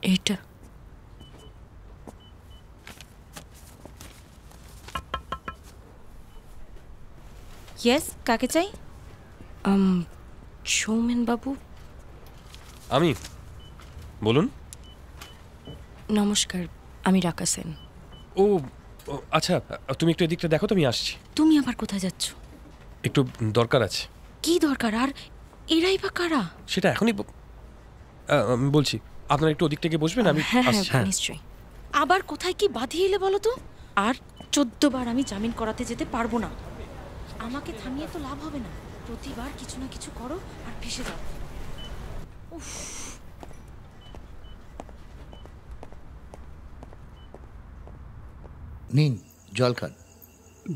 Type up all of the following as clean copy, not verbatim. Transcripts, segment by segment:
এইটা ইয়েস, কাকে চাই? সৌমেন বাবু। আমি, বলুন। নমস্কার, আমি রাকা সেন। ও আচ্ছা, তুমি একটু এদিকটা দেখো তো, আমি আসছি। তুমি আবার কোথায় যাচ্ছ? একটু দরকার আছে। কি দরকার? আর এরাই বা কারা? সেটা এখনই আমি বলছি। আপনারা একটু ওদিকটা গিয়ে বসবেন, আমি হ্যাঁ আসছি। হ্যাঁ নিশ্চয়ই। আবার কোথায় কি বাঁধিয়ে এলে বলো তো? আর 14 বার আমি জামিন করাতে যেতে পারবো না। আমাকে থামিয়ে তো লাভ হবে না। প্রতিবার কিছু না কিছু করো আর ফেসে যাও। উফ। নিন জল খান।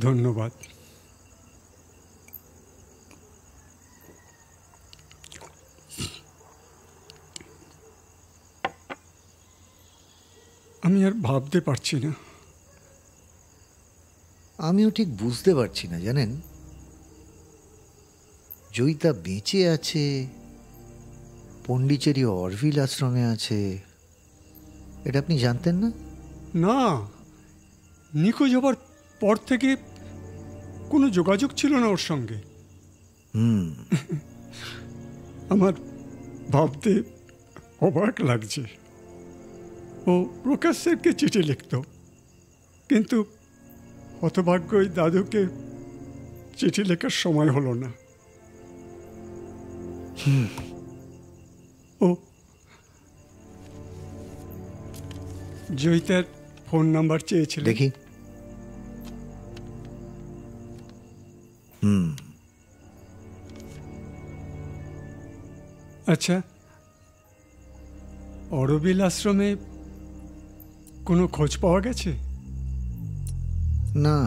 ধন্যবাদ। আমি আর ভাবতে পারছি না। আমিও ঠিক বুঝতে পারছি না, জানেন। জয়িতা বেঁচে আছে, পন্ডিচেরি অরভিল আশ্রমে আছে, এটা আপনি জানতেন না? না, নিখোঁজ হবার পর থেকে কোনো যোগাযোগ ছিল না ওর সঙ্গে। আমার ভাবতে অবাক লাগছে। ও প্রকাশ স্যারকে চিঠি লিখত, কিন্তু হতভাগ্যই দাদুকে চিঠি লেখার সময় হলো না। ও জয়িতার ফোন নাম্বার চেয়েছিল। দেখি। আচ্ছা, অরবিল আশ্রমে কোনো খোঁজ পাওয়া গেছে? না,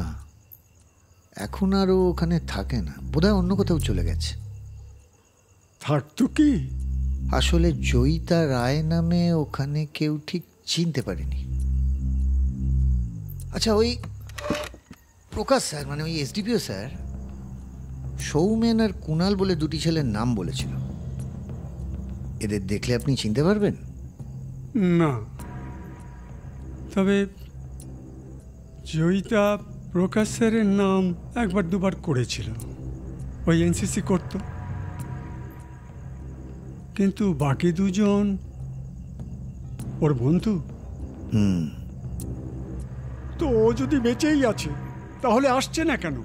এখন আর ও ওখানে থাকে না, বোধহয় অন্য কোথাও চলে গেছে। থাকতো কি? আসলে জয়িতা রায় নামে ওখানে কেউ ঠিক চিনতে পারেনি। আচ্ছা, ওই প্রকাশ স্যার, মানে ওই এসডিপিও স্যার, সৌমেন আর কুণাল বলে দুটি ছেলের নাম বলেছিল। এদের দেখলে আপনি চিনতে পারবেন? না, তবে জয়িতা প্রকাশ স্যারের নাম একবার দুবার করেছিল। ওই এনসিসি করত, কিন্তু বাকি দুজন ওর বন্ধু। তো ও যদি বেঁচেই আছে তাহলে আসছে না কেন?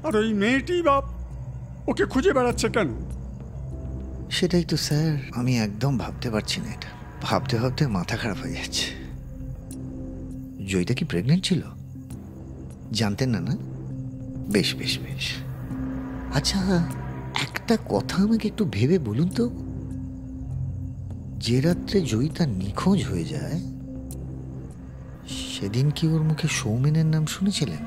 আর ওই মেয়েটি বাপ ওকে খুঁজে বেড়াচ্ছে কেন? সেটাই তো স্যার, আমি একদম ভাবতে পারছি না। এটা ভাবতে ভাবতে মাথা খারাপ হয়ে যাচ্ছে। জয়িতা কি প্রেগনেন্ট ছিল? জানতেন না? না, বেশ বেশ বেশ। আচ্ছা, একটা কথা আমাকে একটু ভেবে বলুন তো, যে রাত্রে জয়িতা নিখোঁজ হয়ে যায় সেদিন কি ওর মুখে সৌমেনের নাম শুনেছিলেন?